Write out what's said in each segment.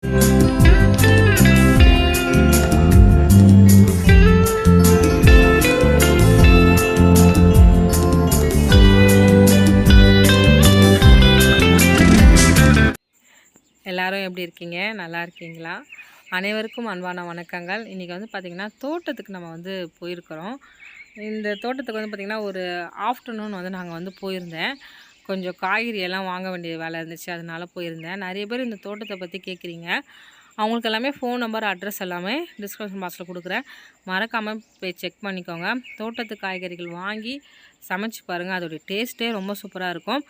எல்லாரும் எப்படி இருக்கீங்க? நல்லா இருக்கீங்களா? அனைவருக்கும் அன்பான வணக்கங்கள். இன்றைக்கி வந்து பார்த்திங்கன்னா தோட்டத்துக்கு நம்ம வந்து போயிருக்கிறோம். இந்த தோட்டத்துக்கு வந்து பார்த்திங்கன்னா ஒரு ஆஃப்டர்நூன் வந்து நாங்கள் வந்து போயிருந்தேன். கொஞ்சம் காய்கறி எல்லாம் வாங்க வேண்டிய வேலை இருந்துச்சு, அதனால் போயிருந்தேன். நிறைய பேர் இந்த தோட்டத்தை பற்றி கேட்குறீங்க. அவங்களுக்கு எல்லாமே ஃபோன் நம்பர், அட்ரஸ் எல்லாமே டிஸ்கிரிப்ஷன் பாக்ஸில் கொடுக்குறேன். மறக்காமல் போய் செக் பண்ணிக்கோங்க. தோட்டத்து காய்கறிகள் வாங்கி சமைச்சு பாருங்கள். அதோடைய டேஸ்ட்டே ரொம்ப சூப்பராக இருக்கும்.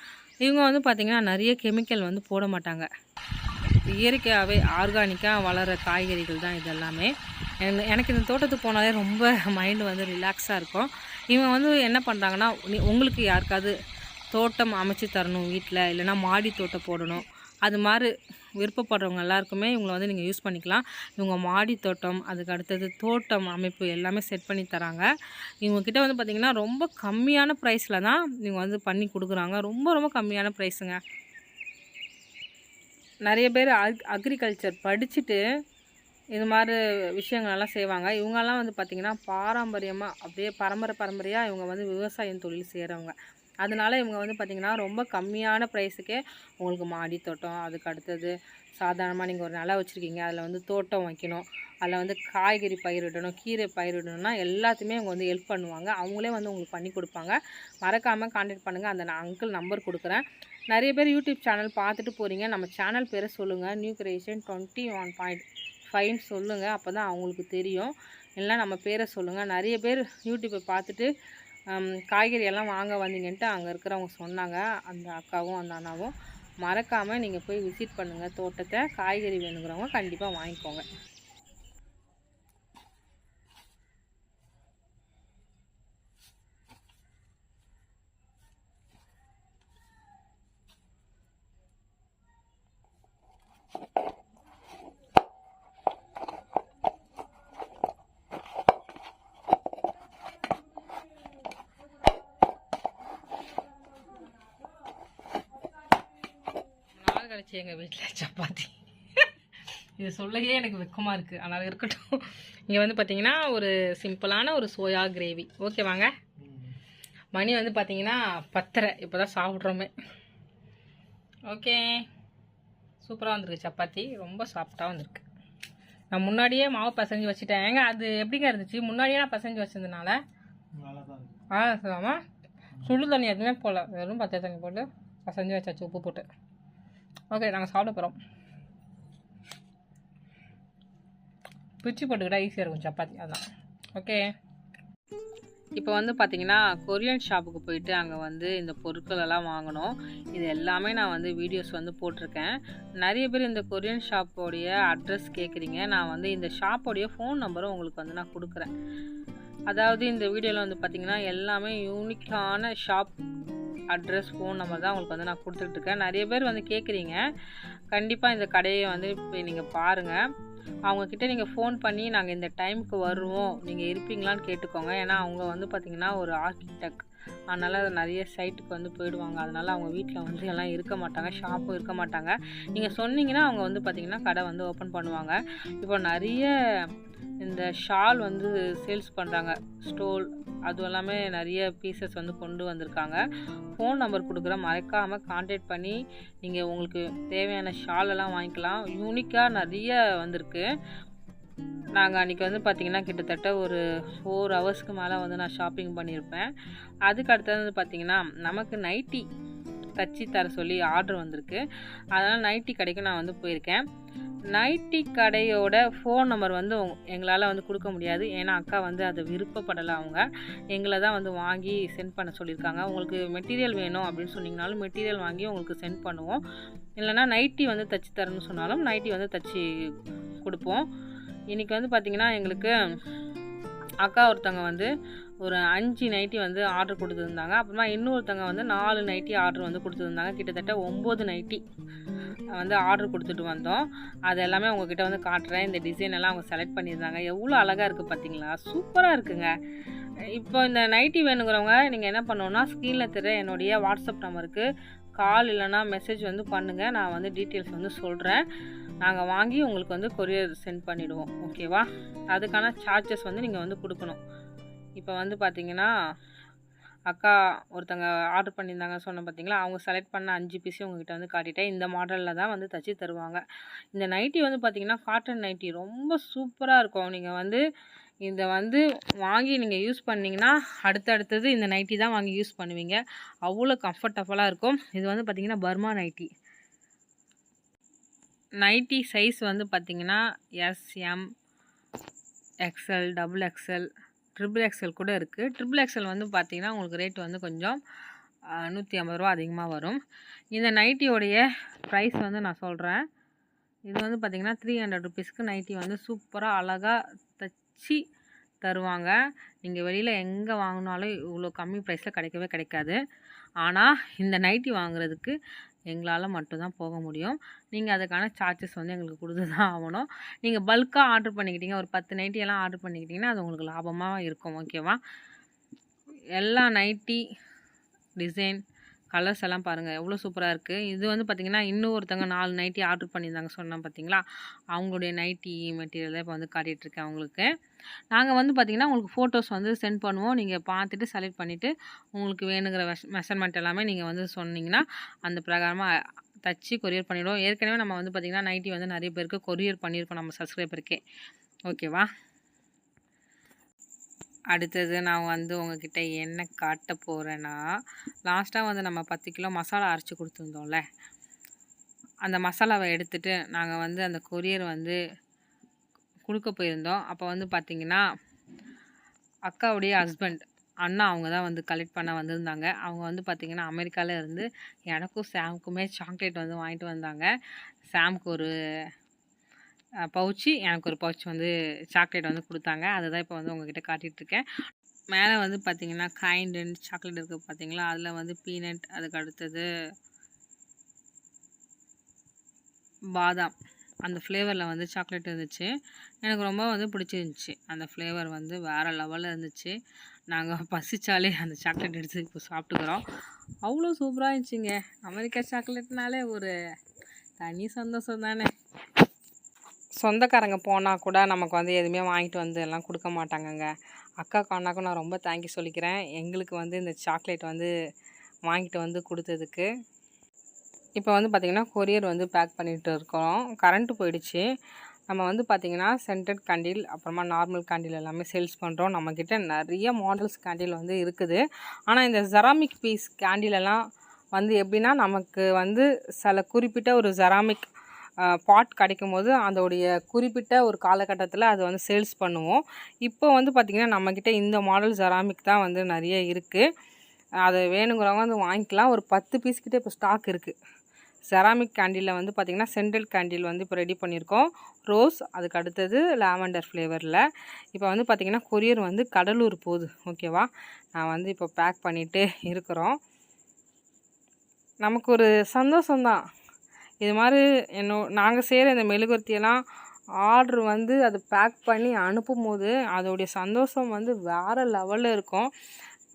இவங்க வந்து பார்த்திங்கன்னா நிறைய கெமிக்கல் வந்து போட மாட்டாங்க. இயற்கையாகவே ஆர்கானிக்காக வளர காய்கறிகள் தான் இதெல்லாமே. எனக்கு இந்த தோட்டத்துக்கு போனாலே ரொம்ப மைண்டு வந்து ரிலாக்ஸாக இருக்கும். இவங்க வந்து என்ன பண்ணுறாங்கன்னா, உங்களுக்கு யாருக்காவது தோட்டம் அமைச்சு தரணும் வீட்டில், இல்லைனா மாடி தோட்டம் போடணும், அது மாதிரி விருப்பப்படுறவங்க எல்லாருக்குமே இவங்களை வந்து நீங்கள் யூஸ் பண்ணிக்கலாம். இவங்க மாடி தோட்டம், அதுக்கு அடுத்தது தோட்டம் அமைப்பு எல்லாமே செட் பண்ணி தராங்க. இவங்கக்கிட்ட வந்து பார்த்திங்கன்னா ரொம்ப கம்மியான ப்ரைஸில் தான் இவங்க வந்து பண்ணி கொடுக்குறாங்க. ரொம்ப ரொம்ப கம்மியான ப்ரைஸுங்க. நிறைய பேர் அக்ரிகல்ச்சர் படிச்சுட்டு இது மாதிரி விஷயங்களெல்லாம் செய்வாங்க. இவங்கெல்லாம் வந்து பார்த்திங்கன்னா பாரம்பரியமாக அப்படியே பரம்பரையாக இவங்க வந்து விவசாயம் தொழில் செய்கிறவங்க. அதனால இவங்க வந்து பார்த்திங்கன்னா ரொம்ப கம்மியான ப்ரைஸுக்கே உங்களுக்கு மாடி தோட்டம், அதுக்கு அடுத்தது சாதாரணமாக நீங்கள் ஒரு நிலம் வச்சுருக்கீங்க, அதில் வந்து தோட்டம் வைக்கணும், அதில் வந்து காய்கறி பயிரிடணும், கீரை பயிரிடணும்னா எல்லாத்தையுமே அவங்க வந்து ஹெல்ப் பண்ணுவாங்க. அவங்களே வந்து உங்களுக்கு பண்ணி கொடுப்பாங்க. மறக்காமல் கான்டாக்ட் பண்ணுங்கள். அந்த அங்கிள் நம்பர் கொடுக்குறேன். நிறைய பேர் யூடியூப் சேனல் பார்த்துட்டு போகிறீங்க. நம்ம சேனல் பேரை சொல்லுங்கள், நியூ கிரியேஷன் 21.5 சொல்லுங்கள். அப்போ தான் அவங்களுக்கு தெரியும். இல்லைனா நம்ம பேரை சொல்லுங்கள். நிறைய பேர் யூடியூப்பை பார்த்துட்டு காய்கறி எல்லாம் வாங்க வந்தீங்கன்ட்டு அங்கே இருக்கிறவங்க சொன்னாங்க, அந்த அக்காவும் அந்த அண்ணாவும். மறக்காமல் நீங்கள் போய் விசிட் பண்ணுங்கள் தோட்டத்தை. காய்கறி வேணுங்கிறவங்க கண்டிப்பாக வாங்கிக்கோங்க. கழிச்சு எங்கள் வீட்டில் சப்பாத்தி. இது சொல்லவே எனக்கு வெக்கமாக இருக்குது, அதனால் இருக்கட்டும். இங்கே வந்து பார்த்திங்கன்னா ஒரு சிம்பிளான ஒரு சோயா கிரேவி. ஓகே வாங்க. மணி வந்து பார்த்திங்கன்னா 10:30. இப்போ தான் சாப்பிட்றோமே. ஓகே, சூப்பராக வந்திருக்கு சப்பாத்தி, ரொம்ப சாஃப்டாக வந்திருக்கு. நான் முன்னாடியே மாவு பசஞ்சு வச்சுட்டேன். ஏங்க அது எப்படிங்க இருந்துச்சு? முன்னாடியே நான் பசஞ்சு வச்சதுனால ஆமாம், சுடு தண்ணி எதுவுமே போடல, வெறும் பச்சை தண்ணி போட்டு பசஞ்சு வச்சாச்சு, உப்பு போட்டு. ஓகே, நாங்கள் சாப்பிட போகிறோம். பிச்சு போட்டுக்கிட்டா ஈஸியாக இருக்கும் சப்பாத்தி, அதுதான். ஓகே, இப்போ வந்து பார்த்திங்கன்னா கொரியன் ஷாப்புக்கு போயிட்டு அங்கே வந்து இந்த பொருட்களெல்லாம் வாங்கணும். இது எல்லாமே நான் வந்து வீடியோஸ் வந்து போட்டிருக்கேன். நிறைய பேர் இந்த கொரியன் ஷாப்போடைய அட்ரஸ் கேட்குறீங்க. நான் வந்து இந்த ஷாப்போடைய ஃபோன் நம்பரும் உங்களுக்கு வந்து நான் கொடுக்குறேன். அதாவது இந்த வீடியோவில் வந்து பார்த்திங்கன்னா எல்லாமே யூனிக்கான ஷாப் அட்ரஸ், ஃபோன் நம்பர் தான் உங்களுக்கு வந்து நான் கொடுத்துட்ருக்கேன். நிறைய பேர் வந்து கேட்குறீங்க. கண்டிப்பாக இந்த கடையை வந்து இப்போ நீங்கள் பாருங்கள். அவங்கக்கிட்ட நீங்கள் ஃபோன் பண்ணி நாங்கள் இந்த டைமுக்கு வருவோம், நீங்கள் இருப்பீங்களான்னு கேட்டுக்கோங்க. ஏன்னா அவங்க வந்து பார்த்திங்கன்னா ஒரு ஆர்கிடெக்ட், அதனால் நிறைய சைட்டுக்கு வந்து போயிடுவாங்க. அதனால் அவங்க வீட்டில் வந்து எல்லாம் இருக்க மாட்டாங்க, ஷாப்பும் இருக்க மாட்டாங்க. நீங்கள் சொன்னீங்கன்னா அவங்க வந்து பார்த்திங்கன்னா கடை வந்து ஓப்பன் பண்ணுவாங்க. இப்போ நிறைய இந்த ஷால் வந்து சேல்ஸ் பண்ணுறாங்க, ஸ்டோல், அது எல்லாமே நிறைய பீசஸ் வந்து கொண்டு வந்திருக்காங்க. ஃபோன் நம்பர் கொடுக்குற, மறக்காமல் கான்டாக்ட் பண்ணி நீங்கள் உங்களுக்கு தேவையான ஷாலெல்லாம் வாங்கிக்கலாம். யூனிக்காக நிறைய வந்திருக்கு. நாங்கள் அன்றைக்கி வந்து பார்த்திங்கன்னா கிட்டத்தட்ட ஒரு 4 ஹவர்ஸ்க்கு மேலே வந்து நான் ஷாப்பிங் பண்ணியிருப்பேன். அதுக்கு அடுத்தது பார்த்திங்கன்னா நமக்கு நைட்டி தச்சு தர சொல்லி ஆர்டர் வந்திருக்கு. அதனால் நைட்டி கடைக்கு நான் வந்து போயிருக்கேன். நைட்டி கடையோட ஃபோன் நம்பர் வந்து எங்களால் வந்து கொடுக்க முடியாது. ஏன்னா அக்கா வந்து அதை விருப்பப்படலை. அவங்க எங்களை தான் வந்து வாங்கி சென்ட் பண்ண சொல்லியிருக்காங்க. உங்களுக்கு மெட்டீரியல் வேணும் அப்படின்னு சொன்னீங்கனாலும் மெட்டீரியல் வாங்கி உங்களுக்கு சென்ட் பண்ணுவோம். இல்லைனா நைட்டி வந்து தச்சு தரணும்னு சொன்னாலும் நைட்டி வந்து தச்சு கொடுப்போம். இன்றைக்கி வந்து பார்த்திங்கன்னா எங்களுக்கு அக்கா ஒருத்தவங்க வந்து ஒரு 5 நைட்டி வந்து ஆர்டர் கொடுத்துருந்தாங்க. அப்புறமா இன்னொருத்தவங்க வந்து 4 நைட்டி ஆர்டர் வந்து கொடுத்துருந்தாங்க. கிட்டத்தட்ட 9 நைட்டி வந்து ஆர்டர் கொடுத்துட்டு வந்தோம். அது எல்லாமே உங்ககிட்ட வந்து காட்டுறேன். இந்த டிசைன் எல்லாம் அவங்க செலக்ட் பண்ணியிருந்தாங்க. எவ்வளோ அழகாக இருக்குது பார்த்தீங்களா? சூப்பராக இருக்குங்க. இப்போ இந்த நைட்டி வேணுங்கிறவங்க நீங்கள் என்ன பண்ணணுன்னா, ஸ்க்ரீனில் தெரிய என்னுடைய வாட்ஸ்அப் நம்பருக்கு கால் இல்லைனா மெசேஜ் வந்து பண்ணுங்கள். நான் வந்து டீட்டெயில்ஸ் வந்து சொல்கிறேன். நாங்கள் வாங்கி உங்களுக்கு வந்து கொரியர் சென்ட் பண்ணிவிடுவோம். ஓகேவா? அதுக்கான சார்ஜஸ் வந்து நீங்கள் வந்து கொடுக்கணும். இப்போ வந்து பார்த்தீங்கன்னா அக்கா ஒருத்தங்க ஆர்டர் பண்ணியிருந்தாங்க சொன்னேன் பார்த்தீங்களா, அவங்க செலக்ட் பண்ண 5 பீஸையும் உங்ககிட்ட வந்து காட்டிட்டேன். இந்த மாடலில் தான் வந்து தச்சு தருவாங்க. இந்த நைட்டி வந்து பார்த்தீங்கன்னா காட்டன் நைட்டி ரொம்ப சூப்பராக இருக்கும். நீங்கள் வந்து இதை வந்து வாங்கி நீங்கள் யூஸ் பண்ணிங்கன்னா அடுத்தடுத்தது இந்த நைட்டி தான் வாங்கி யூஸ் பண்ணுவீங்க. அவ்வளோ கம்ஃபர்டபுளாக இருக்கும். இது வந்து பார்த்தீங்கன்னா பர்மா நைட்டி. நைட்டி சைஸ் வந்து பார்த்தீங்கன்னா S, M, XL, double XL, triple XL கூட இருக்குது. ட்ரிபிள் எக்ஸ்எல் வந்து பார்த்தீங்கன்னா உங்களுக்கு ரேட் வந்து கொஞ்சம் 150 ரூபா அதிகமாக வரும். இந்த நைட்டியோடைய ப்ரைஸ் வந்து நான் சொல்கிறேன். இது வந்து பார்த்திங்கன்னா 300 ருபீஸ்க்கு நைட்டி வந்து சூப்பராக அழகாக தச்சு தருவாங்க. நீங்கள் வெளியில் எங்கே வாங்கினாலும் இவ்வளோ கம்மி ப்ரைஸில் கிடைக்கவே கிடைக்காது. ஆனால் இந்த நைட்டி வாங்குறதுக்கு எங்களால் மட்டும்தான் போக முடியும். நீங்கள் அதுக்கான சார்ஜஸ் வந்து எங்களுக்கு கொடுத்து தான் ஆகணும். நீங்கள் பல்காக ஆர்டர் பண்ணிக்கிட்டீங்க, ஒரு 10 நைட்டியெல்லாம் ஆர்டர் பண்ணிக்கிட்டிங்கன்னா அது உங்களுக்கு லாபமாக இருக்கும். ஓகேவா? எல்லா நைட்டி டிசைன் கலர்ஸ் எல்லாம் பாருங்கள் எவ்வளோ சூப்பராக இருக்குது. இது வந்து பார்த்திங்கன்னா இன்னும் ஒருத்தங்க 4 நைட்டி ஆர்டர் பண்ணியிருந்தாங்க சொன்னேன் பார்த்தீங்களா, அவங்களுடைய நைட்டி மெட்டீரியல் இப்போ வந்து காட்டிகிட்ருக்கேன் அவங்களுக்கு. நாங்கள் வந்து பார்த்திங்கன்னா உங்களுக்கு ஃபோட்டோஸ் வந்து சென்ட் பண்ணுவோம். நீங்கள் பார்த்துட்டு செலக்ட் பண்ணிவிட்டு உங்களுக்கு வேணுங்கிற மெஷர்மெண்ட் எல்லாமே நீங்கள் வந்து சொன்னீங்கன்னா அந்த பிரகாரமாக தச்சு கொரியர் பண்ணிவிடுவோம். ஏற்கனவே நம்ம வந்து பார்த்திங்கன்னா நைட்டி வந்து நிறைய பேருக்கு கொரியர் பண்ணியிருக்கோம் நம்ம சப்ஸ்கிரைபருக்கே. ஓகேவா? அடுத்தது நான் வந்து உங்ககிட்ட என்ன காட்ட போகிறேன்னா, லாஸ்ட்டாக வந்து நம்ம 10 கிலோ மசாலா அரைச்சி கொடுத்துருந்தோம்ல, அந்த மசாலாவை எடுத்துகிட்டு நாங்கள் வந்து அந்த கொரியர் வந்து கொடுக்க போயிருந்தோம். அப்போ வந்து பார்த்திங்கன்னா அக்காவுடைய ஹஸ்பண்ட் அண்ணா அவங்க தான் வந்து கலெக்ட் பண்ண வந்திருந்தாங்க. அவங்க வந்து பார்த்திங்கன்னா அமெரிக்காவில் இருந்து எனக்கும் சாமுக்குமே சாக்லேட் வந்து வாங்கிட்டு வந்தாங்க. சாமுக்கு ஒரு பவுச்சு, எனக்கு ஒரு பவுச் வந்து சாக்லேட் வந்து கொடுத்தாங்க. அதை தான் இப்போ வந்து உங்ககிட்ட காட்டிகிட்ருக்கேன். மேலே வந்து பார்த்திங்கன்னா கைண்ட் அண்ட் சாக்லேட் இருக்குது பார்த்தீங்களா, அதில் வந்து பீனட், அதுக்கு அடுத்தது பாதாம், அந்த ஃப்ளேவரில் வந்து சாக்லேட் இருந்துச்சு. எனக்கு ரொம்ப வந்து பிடிச்சிருந்துச்சி. அந்த ஃப்ளேவர் வந்து வேறு லெவலில் இருந்துச்சு. நாங்கள் பசிச்சாலே அந்த சாக்லேட் எடுத்து இப்போ சாப்பிட்டுக்கிறோம். அவ்வளோ சூப்பராக இருந்துச்சுங்க. அமெரிக்கா சாக்லேட்னாலே ஒரு தனி சந்தோஷம் தானே. சொந்தக்காரங்க போனால் கூட நமக்கு வந்து எதுவுமே வாங்கிட்டு வந்து எல்லாம் கொடுக்க மாட்டாங்கங்க. அக்காவுக்கு அண்ணாக்கும் நான் ரொம்ப தேங்க்யூ சொல்லிக்கிறேன். எங்களுக்கு வந்து இந்த சாக்லேட் வந்து வாங்கிட்டு வந்து கொடுத்ததுக்கு. இப்போ வந்து பார்த்திங்கன்னா கொரியர் வந்து பேக் பண்ணிகிட்டு இருக்கோம். கரண்ட்டு போயிடுச்சு. நம்ம வந்து பார்த்திங்கன்னா சென்டட் கேண்டில், அப்புறமா நார்மல் கேண்டில் எல்லாமே சேல்ஸ் பண்ணுறோம். நம்மக்கிட்ட நிறைய மாடல்ஸ் கேண்டில் வந்து இருக்குது. ஆனால் இந்த செராமிக் பீஸ் கேண்டிலெல்லாம் வந்து எப்படின்னா, நமக்கு வந்து சில குறிப்பிட்ட ஒரு செராமிக் பாட் கிடைக்கும் போது அதோடைய குறிப்பிட்ட ஒரு காலகட்டத்தில் அது வந்து சேல்ஸ் பண்ணுவோம். இப்போ வந்து பார்த்திங்கன்னா நம்மக்கிட்ட இந்த மாடல் செராமிக் தான் வந்து நிறைய இருக்குது. அது வேணுங்கிறவங்க வந்து வாங்கிக்கலாம். ஒரு 10 பீஸ்கிட்ட இப்போ ஸ்டாக் இருக்குது. செராமிக் கேண்டிலில் வந்து பார்த்திங்கன்னா சென்டல் கேண்டில் வந்து இப்போ ரெடி பண்ணியிருக்கோம். ரோஸ், அதுக்கு அடுத்தது லாவெண்டர் ஃப்ளேவரில். இப்போ வந்து பார்த்திங்கன்னா கொரியர் வந்து கடலூர் போகுது. ஓகேவா? நான் வந்து இப்போ பேக் பண்ணிகிட்டு இருக்கிறோம். நமக்கு ஒரு சந்தோஷம்தான். இது மாதிரி நாங்கள் செய்கிற இந்த மெழுகுவர்த்தியெல்லாம் ஆர்டர் வந்து அது பேக் பண்ணி அனுப்பும்போது அதோடைய சந்தோஷம் வந்து வேறு லெவலில் இருக்கும்.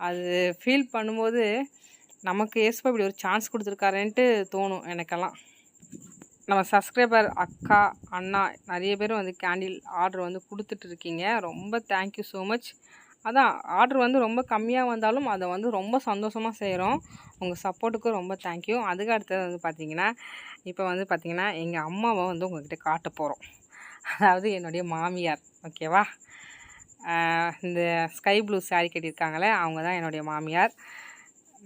அது ஃபீல் பண்ணும்போது நமக்கு ஏசப்பா இப்படி ஒரு சான்ஸ் கொடுத்துருக்காருன்ட்டு தோணும் எனக்கெல்லாம். நம்ம சப்ஸ்கிரைபர் அக்கா, அண்ணா நிறைய பேர் வந்து கேண்டில் ஆர்டர் வந்து கொடுத்துட்ருக்கீங்க. ரொம்ப தேங்க்யூ ஸோ மச். அதான் ஆர்டர் வந்து ரொம்ப கம்மியாக வந்தாலும் அதை வந்து ரொம்ப சந்தோஷமாக செய்கிறோம். உங்கள் சப்போர்ட்டுக்கும் ரொம்ப தேங்க்யூ. அதுக்கு அடுத்தது வந்து பார்த்திங்கன்னா இப்போ வந்து பார்த்திங்கன்னா எங்கள் அம்மாவை வந்து உங்கள்கிட்ட காட்ட போகிறோம். அதாவது என்னுடைய மாமியார். ஓகேவா? இந்த ஸ்கை ப்ளூ சாரீ கட்டியிருக்காங்களே அவங்க தான் என்னுடைய மாமியார்.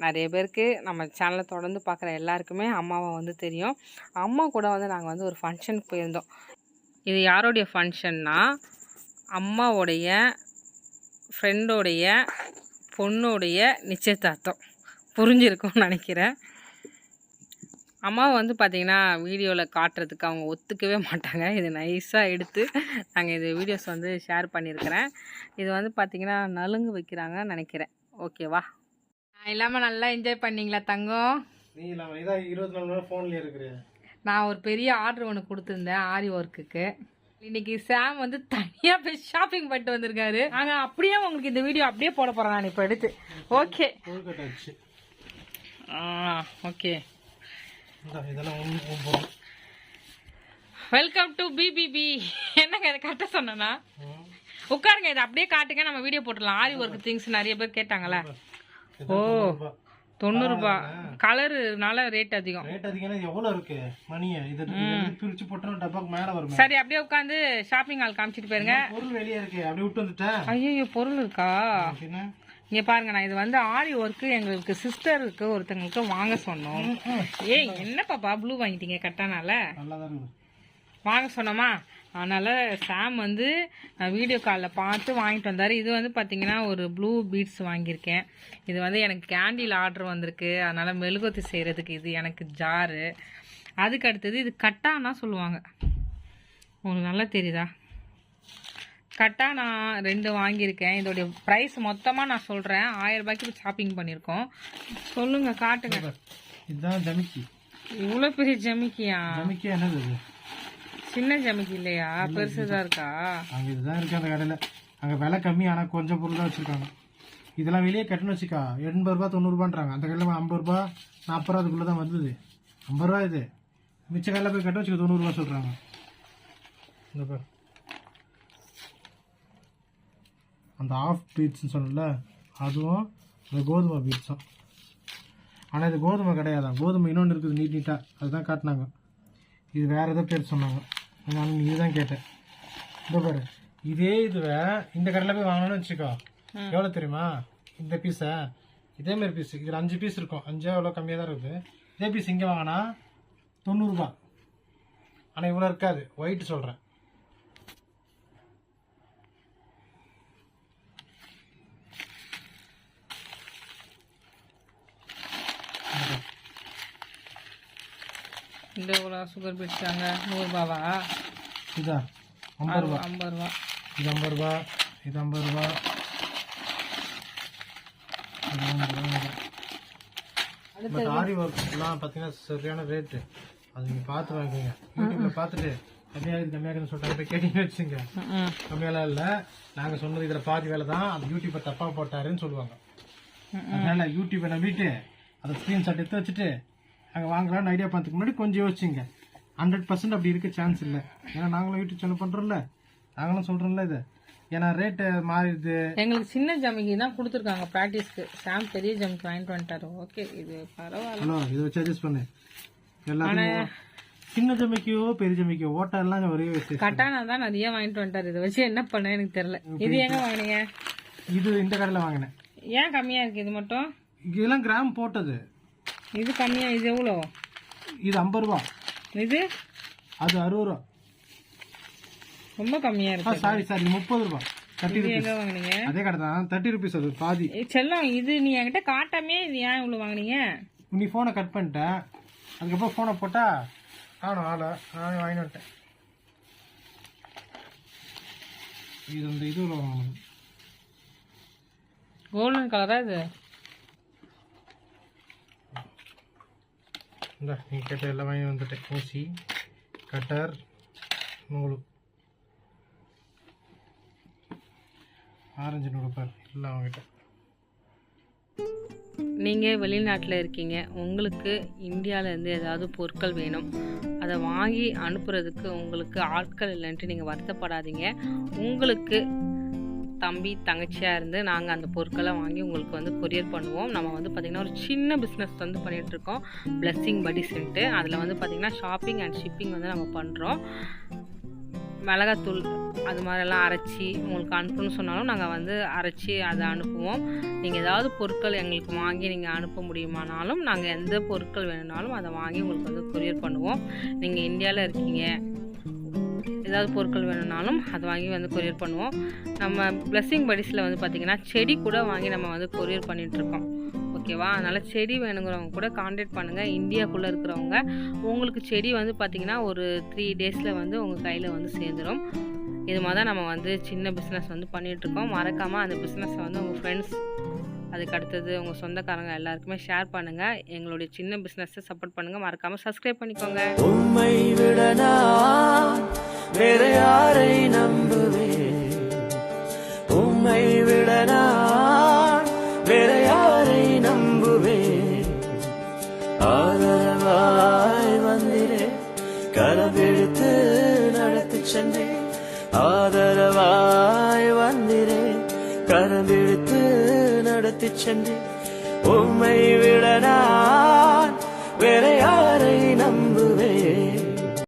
நிறைய பேருக்கு நம்ம சேனலை தொடர்ந்து பார்க்குற எல்லாருக்குமே அம்மாவை வந்து தெரியும். அம்மா கூட வந்து நாங்கள் வந்து ஒரு ஃபங்க்ஷனுக்கு போயிருந்தோம். இது யாருடைய ஃபங்க்ஷன்னா, அம்மாவுடைய ஃப்ரெண்டோடைய பொண்ணுடைய நிச்சயதார்த்தம். புரிஞ்சிருக்கும்னு நினைக்கிறேன். அம்மா வந்து பார்த்திங்கன்னா வீடியோவில் காட்டுறதுக்கு அவங்க ஒத்துக்கவே மாட்டாங்க. இது நைஸாக எடுத்து நாங்கள் இது வீடியோஸ் வந்து ஷேர் பண்ணியிருக்கிறேன். இது வந்து பார்த்திங்கன்னா நலுங்கு வைக்கிறாங்கன்னு நினைக்கிறேன். ஓகேவா? நான் இல்லாமல் நல்லா என்ஜாய் பண்ணிங்களா தங்கம்? நீ இல்லாமல் இதான் 24 மணி நேரம் ஃபோன்லேயே இருக்கிறேன். நான் ஒரு பெரிய ஆர்டர் ஒன்று கொடுத்துருந்தேன் ஆரி ஒர்க்குக்கு. இன்னைக்கு சாம் வந்து தனியாக போய் ஷாப்பிங் பண்ணிட்டு வந்திருக்காரு. நாங்கள் அப்படியே உங்களுக்கு இந்த வீடியோ அப்படியே போட போகிறேன் நான் இப்போ எடுத்து. Okay okay. Welcome to PPP. என்னங்க இதை கரெக்டாக சொன்னா? உட்காருங்க, இதை அப்படியே காட்டுங்க, நம்ம வீடியோ போட்டுடலாம். ஆரி ஒர்க் திங்ஸ் நிறைய பேர் கேட்டாங்களே. ஓ 90 ரூபாய். கலருனால ரேட் அதிகம். ரேட் அதிகம். எவ்வளோ இருக்கு மணியை இதை பிரிச்சு போட்டோம் டப்பாக்கு மேலே வரும். சரி, அப்படியே உட்காந்து ஷாப்பிங் ஹால் காமிச்சிட்டு போயிருங்க. பொருள் வெளியே இருக்கு, அப்படியே விட்டு வந்துட்டேன். ஐயோ பொருள் இருக்கா? இங்க பாருங்க, நான் இது வந்து ஆரி ஒர்க்கு எங்களுக்கு சிஸ்டருக்கு ஒருத்தங்களுக்கு வாங்க சொன்னோம். ஏய் என்ன பாப்பா ப்ளூ வாங்கிட்டீங்க கட்டானால? வாங்க சொன்னோமா, அதனால சாம் வந்து வீடியோ காலில் பார்த்து வாங்கிட்டு வந்தார். இது வந்து பார்த்தீங்கன்னா ஒரு ப்ளூ பீட்ஸ் வாங்கியிருக்கேன். இது வந்து எனக்கு கேண்டில் ஆர்டர் வந்திருக்கு, அதனால் மெழுகுவத்தி செய்கிறதுக்கு இது எனக்கு ஜாரு. அதுக்கு அடுத்தது இது கட்டானா சொல்லுவாங்க, உங்களுக்கு நல்லா தெரியுதா? கட்டா நான் 2 வாங்கியிருக்கேன். இதோடைய ப்ரைஸ் மொத்தமாக நான் சொல்கிறேன். 1000 ரூபாய்க்கு ஷாப்பிங் பண்ணியிருக்கோம். சொல்லுங்கள், காட்டுங்க. இதுதான் ஜமிக்கி. இவ்வளோ பெரிய ஜமிக்கியா? ஜமிக்கி என்னது? சின்ன ஜமிக்கி இல்லையா, பெருசுதான் இருக்கா? அங்கே இதுதான் இருக்கு அந்த கடையில். அங்கே விலை கம்மி, ஆனால் கொஞ்சம் பொருள் தான் வச்சுருக்காங்க. இதெல்லாம் வெளியே கட்டணும் வச்சுக்கா 80 ரூபா 90 ரூபான்றாங்க. அந்த கடையில் 50 ரூபா 40 ரூபா அதுக்குள்ளே தான் வந்தது. 50 ரூபா இது. மிச்ச கடையில் போய் கட்ட வச்சுக்க 90 ரூபா சொல்கிறாங்க. இந்த பேர் அந்த ஆஃப் பீட்ஸ்ன்னு சொன்னல, அதுவும் இந்த கோதுமை பீட்ஸும். ஆனால் இது கோதுமை கிடையாதான், கோதுமை இன்னொன்று இருக்குது நீட்டாக, அதுதான் காட்டினாங்க. இது வேறு ஏதோ பேர் சொன்னாங்க, நான் இதுதான் கேட்டேன். இந்த பேர் இதே இதுவை இந்த கடையில் போய் வாங்கணும்னு வச்சுக்கோ, எவ்வளோ தெரியுமா? இந்த பீஸை இதேமாரி பீஸ் இதில் 5 பீஸ் இருக்கும், 5 எவ்வளோ கம்மியாக தான் இருக்குது. இதே பீஸ் இங்கே வாங்கினா 90 ரூபா. ஆனால் இவ்வளோ இருக்காது, ஒயிட் சொல்கிறேன். இந்த எவ்வளோ சுகர் பீட்ஸாங்க? 100 ரூபாவா? இதா 50 ரூபா. 50 ரூபா. இது 50 ரூபா, இது 50 ரூபா. பட் ஆரி ஒர்க்லாம் பார்த்தீங்கன்னா சரியான ரேட்டு. அது நீங்கள் பார்த்து வாங்கிக்கோங்க. யூடியூப்பில் பார்த்துட்டு கம்மியாகுதுன்னு சொல்லிட்டு போய் கேட்டீங்கன்னு வச்சுங்க, கம்மியெல்லாம் இல்லை, நாங்கள் சொன்னது இதில் பாதி வேலை தான், அந்த யூடியூப்பை தப்பாக போட்டாருன்னு சொல்லுவாங்க. அதனால யூடியூப்பை நம்பிட்டு அதை ஸ்க்ரீன்ஷாட் எடுத்து வச்சுட்டு அங்கே வாங்கலாம்னு ஐடியா பார்த்துக்கு முன்னாடி கொஞ்சம் யோசிச்சுங்க. 100% அப்படி இருக்க சான்ஸ் இல்லை. ஏன்னா நாங்களும் யூடியூப் சேனல் பண்ணுறோம்ல, நாங்களும் சொல்கிறோம்ல இது. ஏன்னா ரேட்டு மாறிடுது. எங்களுக்கு சின்ன ஜமிக்கி தான் கொடுத்துருக்காங்க ப்ராக்டிஸ்க்கு. சாம் பெரிய ஜமிக்கி வாங்கிட்டு வந்துட்டாரு. ஓகே, இது பரவாயில்ல. ஹலோ, இதை வச்சு அட்ஜஸ்ட் பண்ணு. எல்லாரும் சின்ன ஜமிக்கியோ பெரிய ஜமிக்கியோ ஓட்டா எல்லாம் ஒரே வச்சு கட்டானா தான் நிறைய வாங்கிட்டு வந்துட்டாரு. இதை வச்சு என்ன பண்ண எனக்கு தெரியல. இது எங்க வாங்கினீங்க? இது இந்த கடையில் வாங்கினேன். ஏன் கம்மியா இருக்கு இது மட்டும்? இதெல்லாம் கிராம் போட்டது. இது கம்மியா? இது எவ்வளோ? இது 50 ரூபா. இது அது 60 ரூபா. ரொம்ப கம்மியா இருக்கு. சாரி 30 ரூபா. 30 ரூபீஸ். எங்க வாங்குனீங்க? அதே கடை தான், 30 ரூபீஸ். அது பாதி. செல்லம், இது நீ என்கிட்ட காட்டாமே இது ஏன் இவ்வளோ வாங்குனீங்க? நீ ஃபோனை கட் பண்ணிட்ட, அதுக்கப்புறம் ஃபோனை போட்டா நானும் ஆளை நானே வாங்கிட்டு வந்துட்டேன். இது இந்த இதுல வாங்கணும். கோல்டன் கலரா இது? இந்த நீ கேட்ட எல்லாம் வாங்கி வந்துட்டேன். ஊசி, கட்டர், நூல், ஆரஞ்சு நூல் பார் எல்லாம் வாங்கிட்டேன். நீங்கள் வெளிநாட்டில் இருக்கீங்க, உங்களுக்கு இந்தியாவிலேருந்து ஏதாவது பொருட்கள் வேணும், அதை வாங்கி அனுப்புறதுக்கு உங்களுக்கு ஆட்கள் இல்லைன்ட்டு நீங்கள் வருத்தப்படாதீங்க. உங்களுக்கு தம்பி தங்கச்சியாக இருந்து நாங்கள் அந்த பொருட்களை வாங்கி உங்களுக்கு வந்து கொரியர் பண்ணுவோம். நம்ம வந்து பார்த்திங்கன்னா ஒரு சின்ன பிஸ்னஸ் வந்து பண்ணிகிட்ருக்கோம், பிளெஸ்ஸிங் பட்டிஸ்ன்ட்டு. அதில் வந்து பார்த்திங்கன்னா ஷாப்பிங் அண்ட் ஷிப்பிங் வந்து நம்ம பண்ணுறோம். மிளகாத்தூள் அது மாதிரிலாம் அரைச்சி உங்களுக்கு அனுப்பணும்னு சொன்னாலும் நாங்கள் வந்து அரைச்சி அதை அனுப்புவோம். நீங்கள் ஏதாவது பொருட்கள் எங்களுக்கு வாங்கி நீங்கள் அனுப்ப முடியுமானாலும் நாங்கள் எந்த பொருட்கள் வேணும்னாலும் அதை வாங்கி உங்களுக்கு வந்து கொரியர் பண்ணுவோம். நீங்கள் இந்தியாவில் இருக்கீங்க, ஏதாவது பொருட்கள் வேணும்னாலும் அதை வாங்கி வந்து கொரியர் பண்ணுவோம். நம்ம பிளெஸ்ஸிங் பட்டிஸில் வந்து பார்த்திங்கன்னா செடி கூட வாங்கி நம்ம வந்து கொரியர் பண்ணிகிட்ருக்கோம். ஓகேவா? அதனால் செடி வேணுங்கிறவங்க கூட காண்டாக்ட் பண்ணுங்கள். இந்தியாக்குள்ளே இருக்கிறவங்க உங்களுக்கு செடி வந்து பார்த்திங்கன்னா ஒரு 3 டேஸில் வந்து உங்கள் கையில் வந்து சேர்ந்துடும். இது மாதிரி தான் நம்ம வந்து சின்ன பிஸ்னஸ் வந்து பண்ணிகிட்ருக்கோம். மறக்காமல் அந்த பிஸ்னஸை வந்து உங்கள் ஃப்ரெண்ட்ஸ், அதுக்கு அடுத்தது உங்கள் சொந்தக்காரங்க எல்லாருக்குமே ஷேர் பண்ணுங்கள். எங்களுடைய சின்ன பிஸ்னஸை சப்போர்ட் பண்ணுங்கள். மறக்காமல் சப்ஸ்கிரைப் பண்ணிக்கோங்க. உம்மை விடனா வேற யாரை நம்புவேன்? உம்மை விடனா வேற யாரை நம்புவேன்? ஆதரவாய் வந்திரே, கரம் எடுத்து சென்றேன் ஆதரவாய் வந்திரேன் கரம் பிடித்து நடத்தி சென்றேன் உம்மை விட நான்